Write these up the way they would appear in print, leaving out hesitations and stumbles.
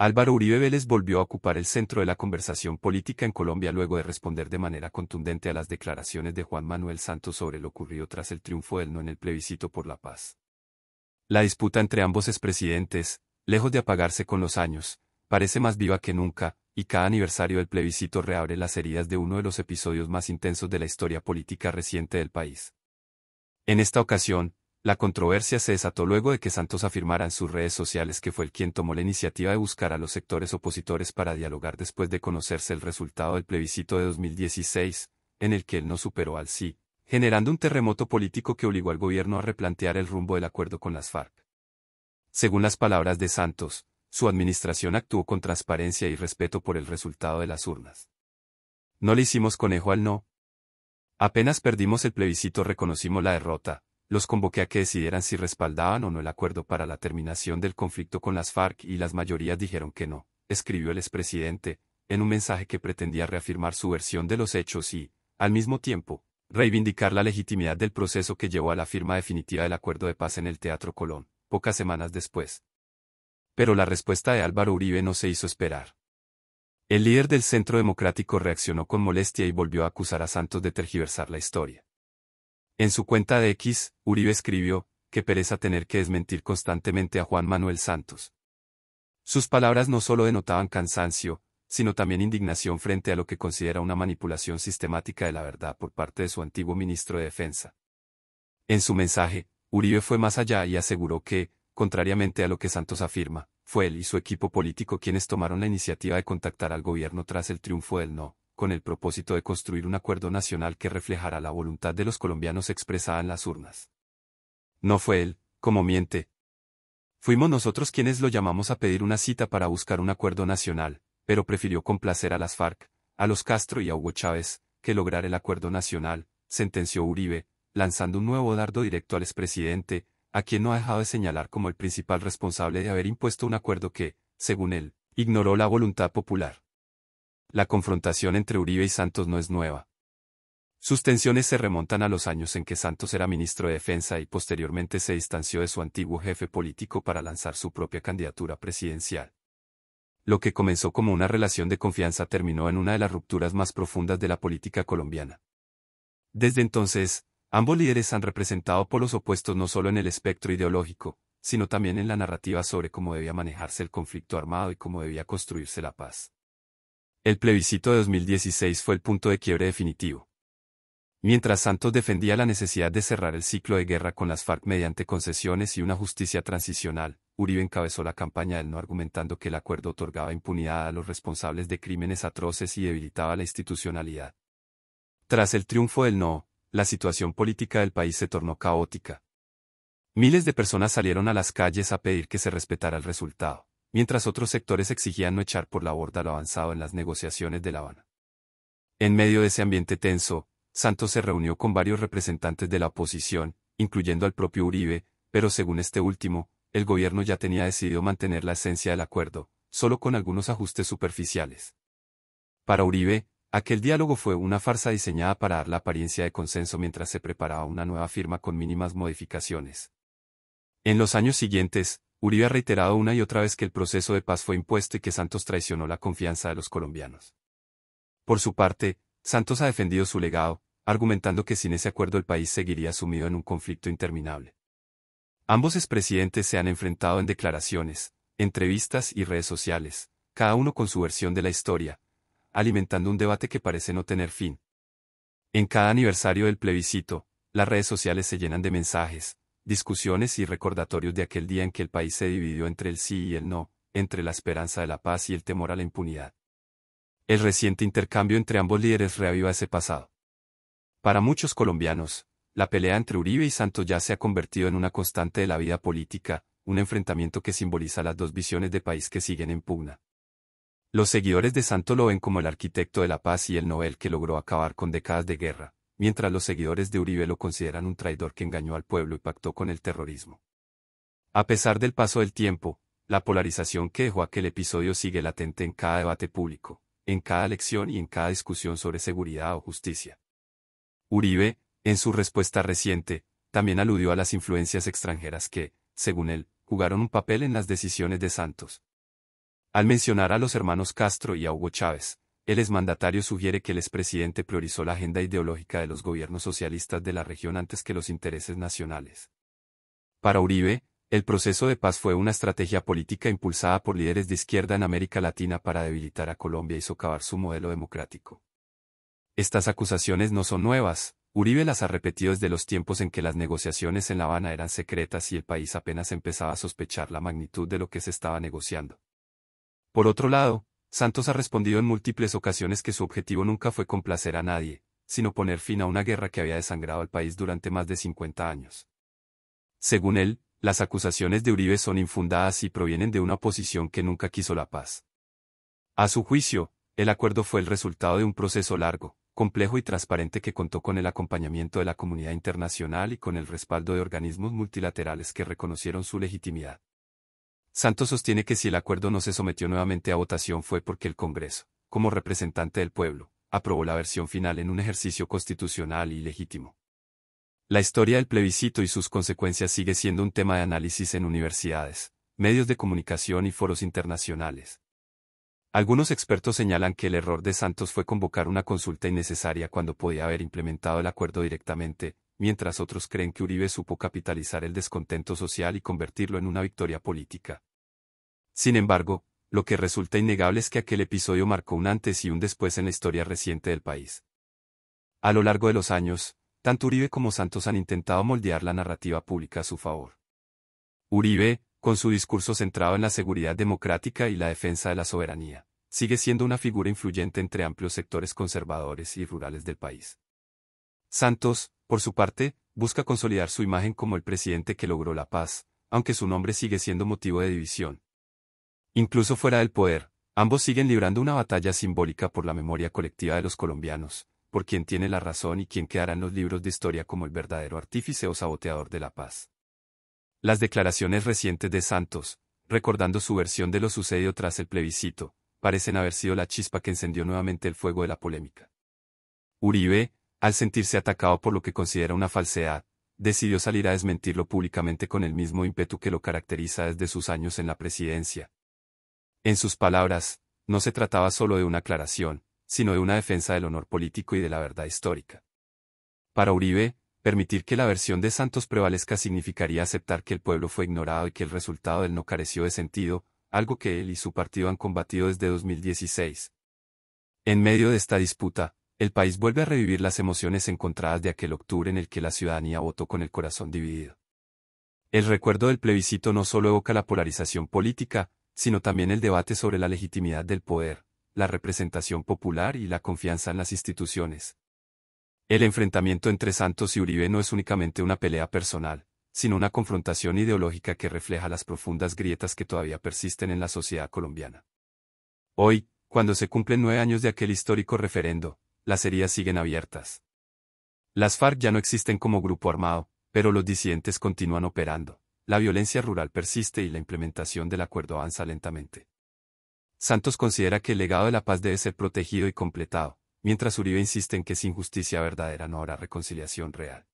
Álvaro Uribe Vélez volvió a ocupar el centro de la conversación política en Colombia luego de responder de manera contundente a las declaraciones de Juan Manuel Santos sobre lo ocurrido tras el triunfo del no en el plebiscito por la paz. La disputa entre ambos expresidentes, lejos de apagarse con los años, parece más viva que nunca, y cada aniversario del plebiscito reabre las heridas de uno de los episodios más intensos de la historia política reciente del país. En esta ocasión, la controversia se desató luego de que Santos afirmara en sus redes sociales que fue él quien tomó la iniciativa de buscar a los sectores opositores para dialogar después de conocerse el resultado del plebiscito de 2016, en el que él no superó al sí, generando un terremoto político que obligó al gobierno a replantear el rumbo del acuerdo con las FARC. Según las palabras de Santos, su administración actuó con transparencia y respeto por el resultado de las urnas. No le hicimos conejo al no. Apenas perdimos el plebiscito reconocimos la derrota. Los convoqué a que decidieran si respaldaban o no el acuerdo para la terminación del conflicto con las FARC y las mayorías dijeron que no, escribió el expresidente, en un mensaje que pretendía reafirmar su versión de los hechos y, al mismo tiempo, reivindicar la legitimidad del proceso que llevó a la firma definitiva del acuerdo de paz en el Teatro Colón, pocas semanas después. Pero la respuesta de Álvaro Uribe no se hizo esperar. El líder del Centro Democrático reaccionó con molestia y volvió a acusar a Santos de tergiversar la historia. En su cuenta de X, Uribe escribió, "Qué pereza tener que desmentir constantemente a Juan Manuel Santos". Sus palabras no solo denotaban cansancio, sino también indignación frente a lo que considera una manipulación sistemática de la verdad por parte de su antiguo ministro de Defensa. En su mensaje, Uribe fue más allá y aseguró que, contrariamente a lo que Santos afirma, fue él y su equipo político quienes tomaron la iniciativa de contactar al gobierno tras el triunfo del no, con el propósito de construir un acuerdo nacional que reflejara la voluntad de los colombianos expresada en las urnas. No fue él, como miente. Fuimos nosotros quienes lo llamamos a pedir una cita para buscar un acuerdo nacional, pero prefirió complacer a las FARC, a los Castro y a Hugo Chávez, que lograr el acuerdo nacional, sentenció Uribe, lanzando un nuevo dardo directo al expresidente, a quien no ha dejado de señalar como el principal responsable de haber impuesto un acuerdo que, según él, ignoró la voluntad popular. La confrontación entre Uribe y Santos no es nueva. Sus tensiones se remontan a los años en que Santos era ministro de Defensa y posteriormente se distanció de su antiguo jefe político para lanzar su propia candidatura presidencial. Lo que comenzó como una relación de confianza terminó en una de las rupturas más profundas de la política colombiana. Desde entonces, ambos líderes han representado polos opuestos no solo en el espectro ideológico, sino también en la narrativa sobre cómo debía manejarse el conflicto armado y cómo debía construirse la paz. El plebiscito de 2016 fue el punto de quiebre definitivo. Mientras Santos defendía la necesidad de cerrar el ciclo de guerra con las FARC mediante concesiones y una justicia transicional, Uribe encabezó la campaña del no argumentando que el acuerdo otorgaba impunidad a los responsables de crímenes atroces y debilitaba la institucionalidad. Tras el triunfo del no, la situación política del país se tornó caótica. Miles de personas salieron a las calles a pedir que se respetara el resultado, mientras otros sectores exigían no echar por la borda lo avanzado en las negociaciones de La Habana. En medio de ese ambiente tenso, Santos se reunió con varios representantes de la oposición, incluyendo al propio Uribe, pero según este último, el gobierno ya tenía decidido mantener la esencia del acuerdo, solo con algunos ajustes superficiales. Para Uribe, aquel diálogo fue una farsa diseñada para dar la apariencia de consenso mientras se preparaba una nueva firma con mínimas modificaciones. En los años siguientes, Uribe ha reiterado una y otra vez que el proceso de paz fue impuesto y que Santos traicionó la confianza de los colombianos. Por su parte, Santos ha defendido su legado, argumentando que sin ese acuerdo el país seguiría sumido en un conflicto interminable. Ambos expresidentes se han enfrentado en declaraciones, entrevistas y redes sociales, cada uno con su versión de la historia, alimentando un debate que parece no tener fin. En cada aniversario del plebiscito, las redes sociales se llenan de mensajes, discusiones y recordatorios de aquel día en que el país se dividió entre el sí y el no, entre la esperanza de la paz y el temor a la impunidad. El reciente intercambio entre ambos líderes reaviva ese pasado. Para muchos colombianos, la pelea entre Uribe y Santos ya se ha convertido en una constante de la vida política, un enfrentamiento que simboliza las dos visiones de país que siguen en pugna. Los seguidores de Santos lo ven como el arquitecto de la paz y el Nobel que logró acabar con décadas de guerra, mientras los seguidores de Uribe lo consideran un traidor que engañó al pueblo y pactó con el terrorismo. A pesar del paso del tiempo, la polarización que dejó aquel episodio sigue latente en cada debate público, en cada elección y en cada discusión sobre seguridad o justicia. Uribe, en su respuesta reciente, también aludió a las influencias extranjeras que, según él, jugaron un papel en las decisiones de Santos. Al mencionar a los hermanos Castro y a Hugo Chávez, el exmandatario sugiere que el expresidente priorizó la agenda ideológica de los gobiernos socialistas de la región antes que los intereses nacionales. Para Uribe, el proceso de paz fue una estrategia política impulsada por líderes de izquierda en América Latina para debilitar a Colombia y socavar su modelo democrático. Estas acusaciones no son nuevas, Uribe las ha repetido desde los tiempos en que las negociaciones en La Habana eran secretas y el país apenas empezaba a sospechar la magnitud de lo que se estaba negociando. Por otro lado, Santos ha respondido en múltiples ocasiones que su objetivo nunca fue complacer a nadie, sino poner fin a una guerra que había desangrado al país durante más de 50 años. Según él, las acusaciones de Uribe son infundadas y provienen de una oposición que nunca quiso la paz. A su juicio, el acuerdo fue el resultado de un proceso largo, complejo y transparente que contó con el acompañamiento de la comunidad internacional y con el respaldo de organismos multilaterales que reconocieron su legitimidad. Santos sostiene que si el acuerdo no se sometió nuevamente a votación fue porque el Congreso, como representante del pueblo, aprobó la versión final en un ejercicio constitucional y legítimo. La historia del plebiscito y sus consecuencias sigue siendo un tema de análisis en universidades, medios de comunicación y foros internacionales. Algunos expertos señalan que el error de Santos fue convocar una consulta innecesaria cuando podía haber implementado el acuerdo directamente, mientras otros creen que Uribe supo capitalizar el descontento social y convertirlo en una victoria política. Sin embargo, lo que resulta innegable es que aquel episodio marcó un antes y un después en la historia reciente del país. A lo largo de los años, tanto Uribe como Santos han intentado moldear la narrativa pública a su favor. Uribe, con su discurso centrado en la seguridad democrática y la defensa de la soberanía, sigue siendo una figura influyente entre amplios sectores conservadores y rurales del país. Santos, por su parte, busca consolidar su imagen como el presidente que logró la paz, aunque su nombre sigue siendo motivo de división. Incluso fuera del poder, ambos siguen librando una batalla simbólica por la memoria colectiva de los colombianos, por quien tiene la razón y quien quedará en los libros de historia como el verdadero artífice o saboteador de la paz. Las declaraciones recientes de Santos, recordando su versión de lo sucedido tras el plebiscito, parecen haber sido la chispa que encendió nuevamente el fuego de la polémica. Uribe, al sentirse atacado por lo que considera una falsedad, decidió salir a desmentirlo públicamente con el mismo ímpetu que lo caracteriza desde sus años en la presidencia. En sus palabras, no se trataba solo de una aclaración, sino de una defensa del honor político y de la verdad histórica. Para Uribe, permitir que la versión de Santos prevalezca significaría aceptar que el pueblo fue ignorado y que el resultado de él no careció de sentido, algo que él y su partido han combatido desde 2016. En medio de esta disputa, el país vuelve a revivir las emociones encontradas de aquel octubre en el que la ciudadanía votó con el corazón dividido. El recuerdo del plebiscito no solo evoca la polarización política, sino también el debate sobre la legitimidad del poder, la representación popular y la confianza en las instituciones. El enfrentamiento entre Santos y Uribe no es únicamente una pelea personal, sino una confrontación ideológica que refleja las profundas grietas que todavía persisten en la sociedad colombiana. Hoy, cuando se cumplen 9 años de aquel histórico referendo, las heridas siguen abiertas. Las FARC ya no existen como grupo armado, pero los disidentes continúan operando, la violencia rural persiste y la implementación del acuerdo avanza lentamente. Santos considera que el legado de la paz debe ser protegido y completado, mientras Uribe insiste en que sin justicia verdadera no habrá reconciliación real.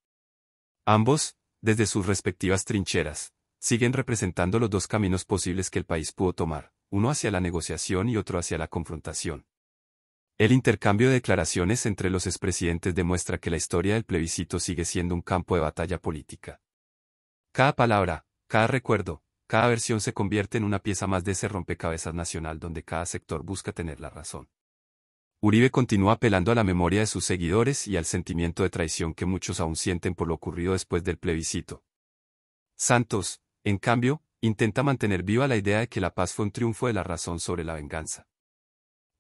Ambos, desde sus respectivas trincheras, siguen representando los dos caminos posibles que el país pudo tomar, uno hacia la negociación y otro hacia la confrontación. El intercambio de declaraciones entre los expresidentes demuestra que la historia del plebiscito sigue siendo un campo de batalla política. Cada palabra, cada recuerdo, cada versión se convierte en una pieza más de ese rompecabezas nacional donde cada sector busca tener la razón. Uribe continúa apelando a la memoria de sus seguidores y al sentimiento de traición que muchos aún sienten por lo ocurrido después del plebiscito. Santos, en cambio, intenta mantener viva la idea de que la paz fue un triunfo de la razón sobre la venganza.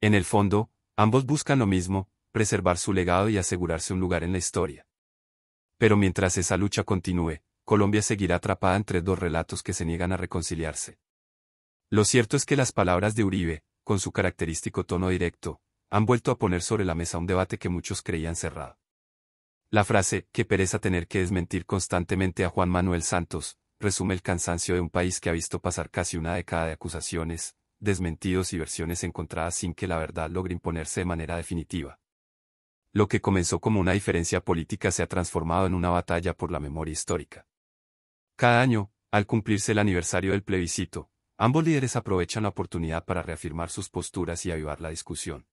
En el fondo, ambos buscan lo mismo, preservar su legado y asegurarse un lugar en la historia. Pero mientras esa lucha continúe, Colombia seguirá atrapada entre dos relatos que se niegan a reconciliarse. Lo cierto es que las palabras de Uribe, con su característico tono directo, han vuelto a poner sobre la mesa un debate que muchos creían cerrado. La frase, "qué pereza tener que desmentir constantemente a Juan Manuel Santos", resume el cansancio de un país que ha visto pasar casi una década de acusaciones, desmentidos y versiones encontradas sin que la verdad logre imponerse de manera definitiva. Lo que comenzó como una diferencia política se ha transformado en una batalla por la memoria histórica. Cada año, al cumplirse el aniversario del plebiscito, Ambos líderes aprovechan la oportunidad para reafirmar sus posturas y avivar la discusión.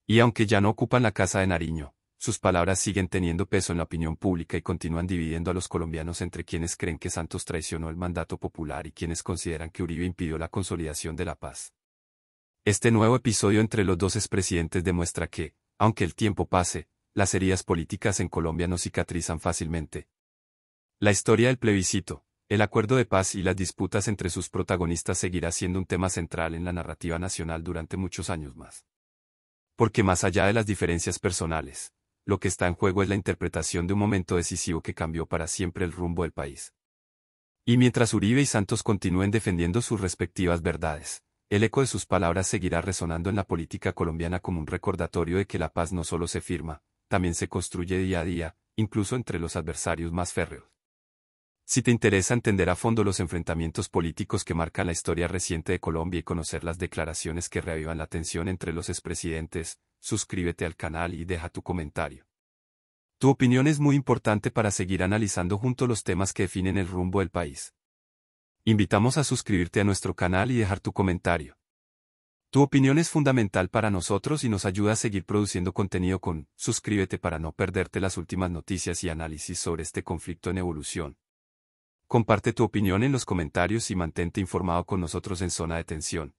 Y aunque ya no ocupan la Casa de Nariño, sus palabras siguen teniendo peso en la opinión pública y continúan dividiendo a los colombianos entre quienes creen que Santos traicionó el mandato popular y quienes consideran que Uribe impidió la consolidación de la paz. Este nuevo episodio entre los dos expresidentes demuestra que, aunque el tiempo pase, las heridas políticas en Colombia no cicatrizan fácilmente. La historia del plebiscito, el acuerdo de paz y las disputas entre sus protagonistas seguirá siendo un tema central en la narrativa nacional durante muchos años más. Porque más allá de las diferencias personales, lo que está en juego es la interpretación de un momento decisivo que cambió para siempre el rumbo del país. Y mientras Uribe y Santos continúen defendiendo sus respectivas verdades, el eco de sus palabras seguirá resonando en la política colombiana como un recordatorio de que la paz no solo se firma, también se construye día a día, incluso entre los adversarios más férreos. Si te interesa entender a fondo los enfrentamientos políticos que marcan la historia reciente de Colombia y conocer las declaraciones que reavivan la tensión entre los expresidentes, suscríbete al canal y deja tu comentario. Tu opinión es muy importante para seguir analizando juntos los temas que definen el rumbo del país. Invitamos a suscribirte a nuestro canal y dejar tu comentario. Tu opinión es fundamental para nosotros y nos ayuda a seguir produciendo contenido suscríbete para no perderte las últimas noticias y análisis sobre este conflicto en evolución. Comparte tu opinión en los comentarios y mantente informado con nosotros en Zona de Tensión.